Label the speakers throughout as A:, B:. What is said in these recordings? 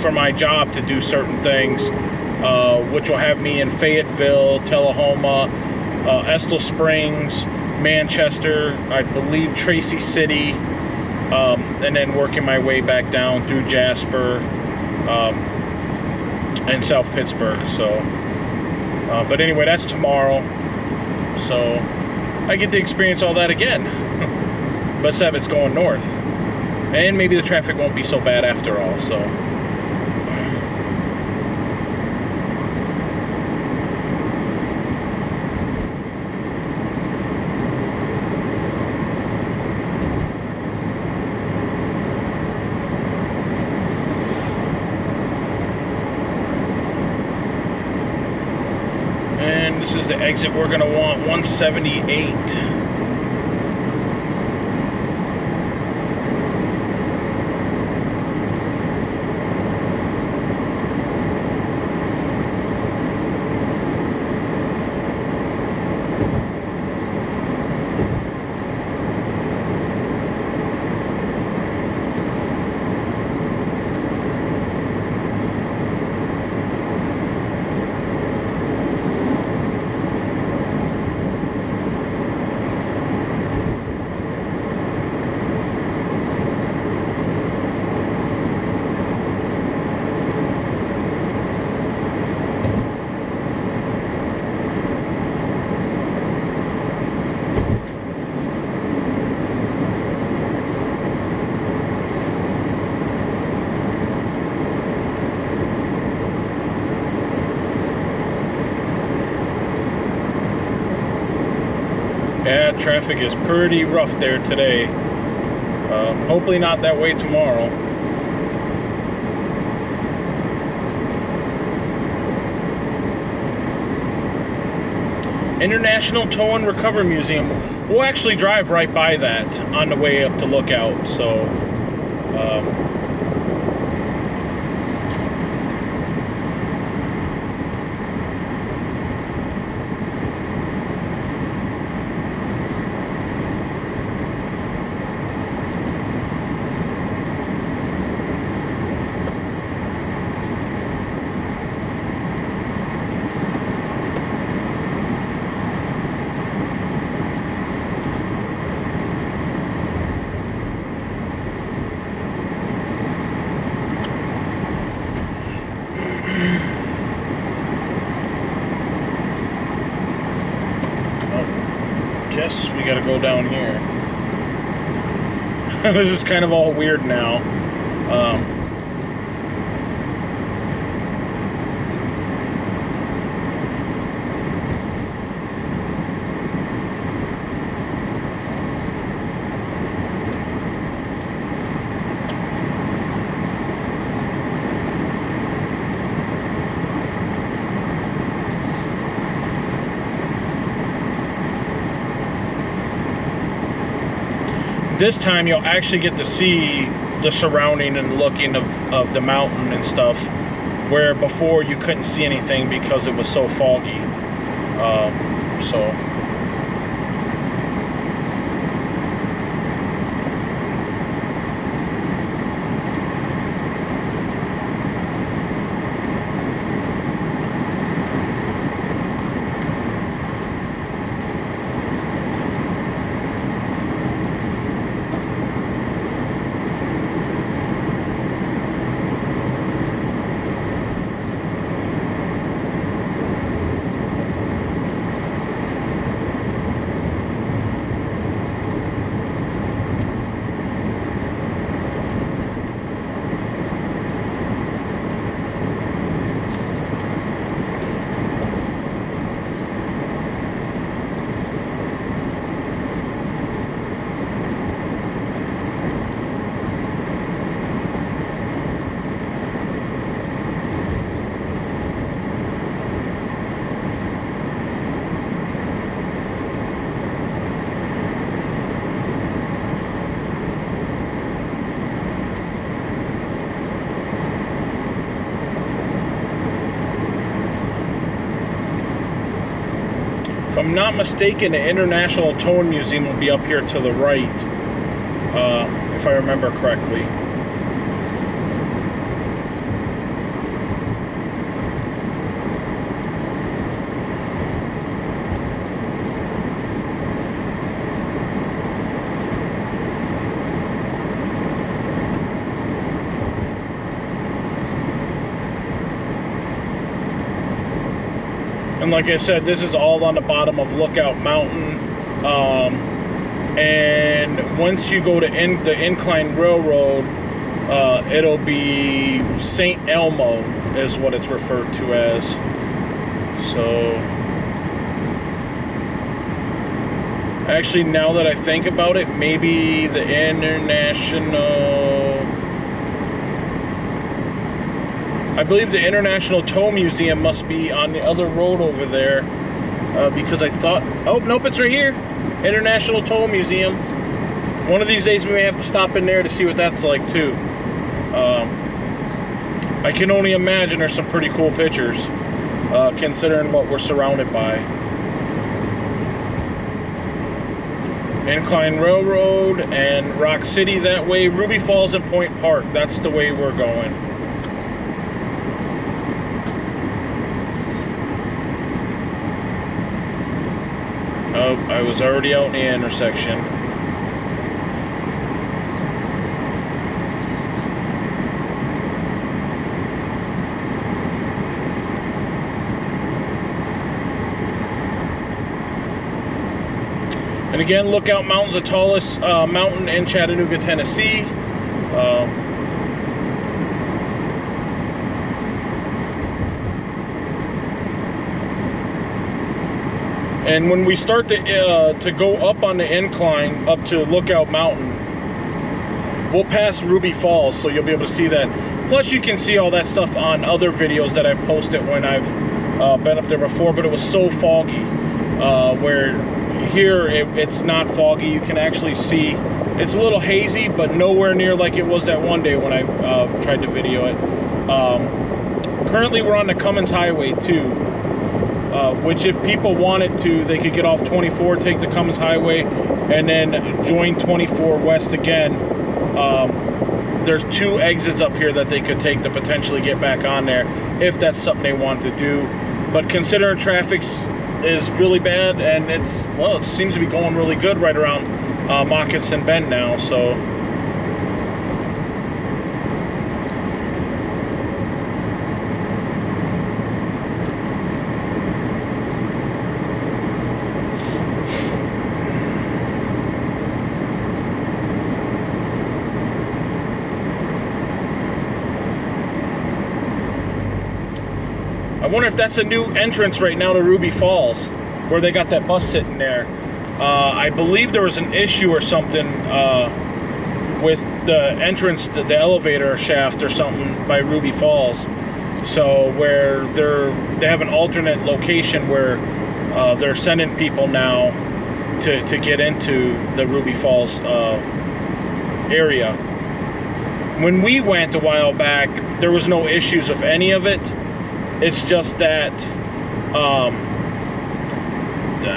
A: for my job to do certain things, which will have me in Fayetteville, Tullahoma, Estill Springs, Manchester, I believe Tracy City, and then working my way back down through Jasper and South Pittsburgh. So, but anyway, that's tomorrow. So I get to experience all that again. But except it's going north. And maybe the traffic won't be so bad after all, so. And this is the exit we're gonna want, 178. Yeah, traffic is pretty rough there today. Hopefully not that way tomorrow. International Tow and Recover Museum. We'll actually drive right by that on the way up to Lookout. So, guess we gotta go down here. This is kind of all weird now. This time you'll actually get to see the surrounding and looking of the mountain and stuff, where before you couldn't see anything because it was so foggy. So if I'm not mistaken, the International Towing Museum will be up here to the right, if I remember correctly. And like I said, this is all on the bottom of Lookout Mountain. And once you go to the Incline Railroad, it'll be St. Elmo is what it's referred to as. So actually, now that I think about it, maybe the I believe the International Tow Museum must be on the other road over there, because I thought, oh nope, it's right here, International Tow Museum. One of these days we may have to stop in there to see what that's like too. I can only imagine there's some pretty cool pictures, considering what we're surrounded by. Incline Railroad and Rock City that way, Ruby Falls and Point Park, that's the way we're going. Oh, I was already out in the intersection. And again, Lookout Mountain's the tallest mountain in Chattanooga, Tennessee. And when we start to go up on the incline, up to Lookout Mountain, we'll pass Ruby Falls, so you'll be able to see that. Plus, you can see all that stuff on other videos that I've posted when I've been up there before, but it was so foggy, where here it's not foggy. You can actually see, it's a little hazy, but nowhere near like it was that one day when I tried to video it. Currently, we're on the Cummins Highway too, which if people wanted to, they could get off 24, take the Cummins Highway, and then join 24 West again. There's 2 exits up here that they could take to potentially get back on there if that's something they want to do. But considering traffic is really bad, and it seems to be going really good right around Moccasin Bend now, so I wonder if that's a new entrance right now to Ruby Falls, where they got that bus sitting there. I believe there was an issue or something with the entrance to the elevator shaft or something by Ruby Falls. So where they have an alternate location where they're sending people now to get into the Ruby Falls area. When we went a while back, there was no issues with any of it. It's just that,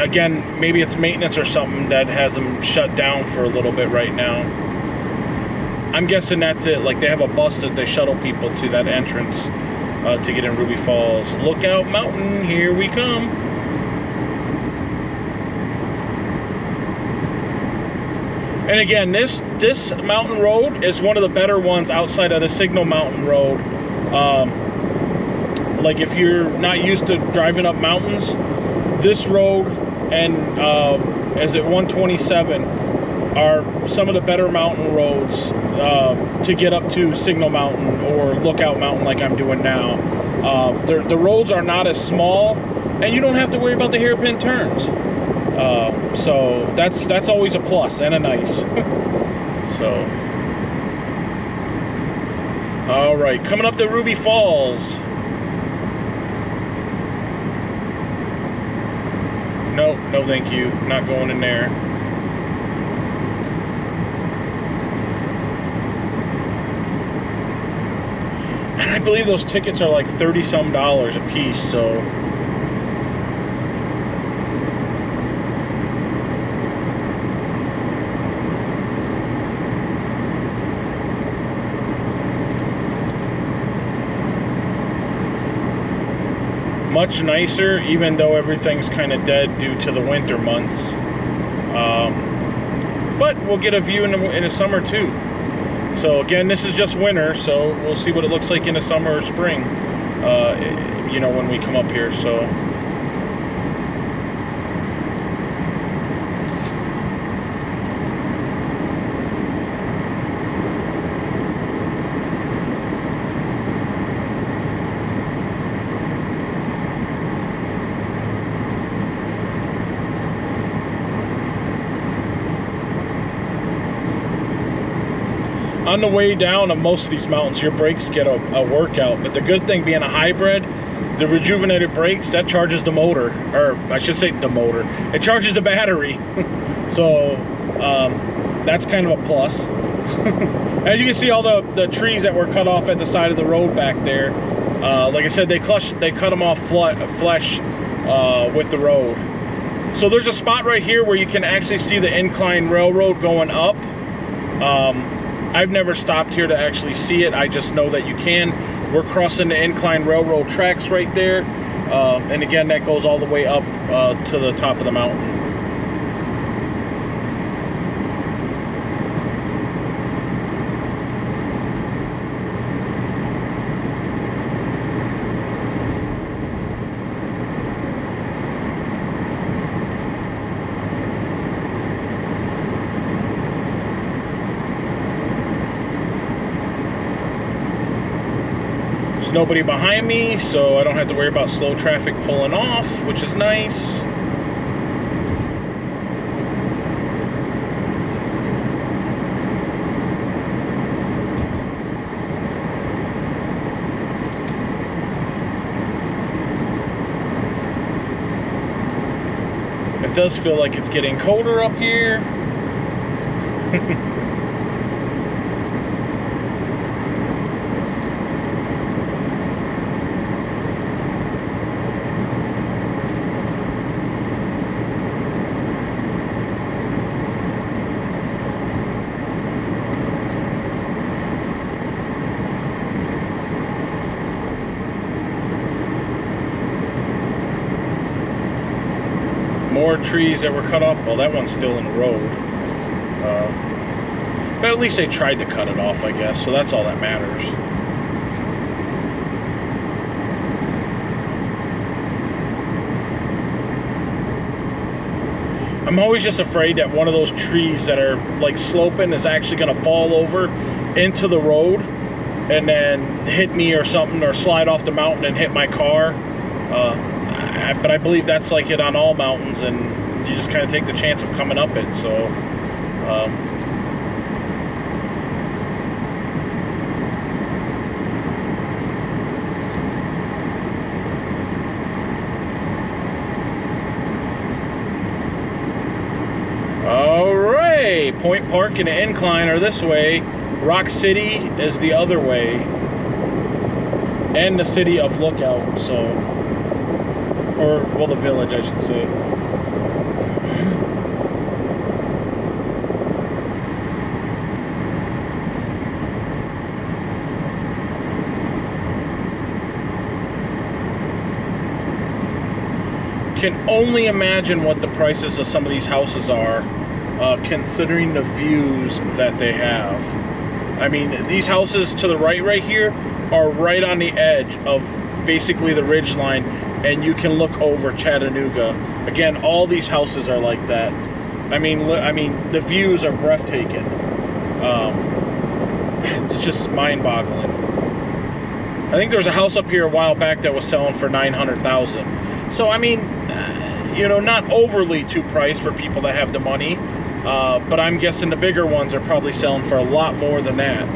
A: again, maybe it's maintenance or something that has them shut down for a little bit right now. I'm guessing that's it. Like, they have a bus that they shuttle people to that entrance to get in Ruby Falls. Lookout Mountain, here we come. And again, this mountain road is one of the better ones outside of the Signal Mountain Road. Like, if you're not used to driving up mountains, this road and is it 127 are some of the better mountain roads to get up to Signal Mountain or Lookout Mountain like I'm doing now. The roads are not as small, and you don't have to worry about the hairpin turns. So that's always a plus and a nice. So, all right, coming up to Ruby Falls. No thank you, not going in there. And I believe those tickets are like $30-some a piece, so much nicer, even though everything's kind of dead due to the winter months. But we'll get a view in the summer too. So again, this is just winter, so we'll see what it looks like in the summer or spring, you know, when we come up here. So on the way down of most of these mountains, your brakes get a workout. But the good thing being a hybrid, the rejuvenated brakes, that charges the motor, or I should say the motor. It charges the battery. So that's kind of a plus. As you can see, all the trees that were cut off at the side of the road back there, like I said, they cut them off flush with the road. So there's a spot right here where you can actually see the Incline Railroad going up. I've never stopped here to actually see it. I just know that you can. We're crossing the Incline Railroad tracks right there. And again, that goes all the way up to the top of the mountain. There's nobody behind me, so I don't have to worry about slow traffic pulling off, which is nice. It does feel like it's getting colder up here. More trees that were cut off. Well, that one's still in the road. But at least they tried to cut it off, I guess. So that's all that matters. I'm always just afraid that one of those trees that are like sloping is actually going to fall over into the road and then hit me or something, or slide off the mountain and hit my car. But I believe that's like it on all mountains, and you just kind of take the chance of coming up it. So all right, Point Park and the Incline are this way. Rock City is the other way, and the city of Lookout. So, or well, the village, I should say. Can only imagine what the prices of some of these houses are, considering the views that they have. I mean, these houses to the right here are right on the edge of basically the ridge line, and you can look over Chattanooga. Again, all these houses are like that. I mean, the views are breathtaking. It's just mind-boggling. I think there was a house up here a while back that was selling for $900,000. So I mean, you know, not overly too priced for people that have the money. But I'm guessing the bigger ones are probably selling for a lot more than that.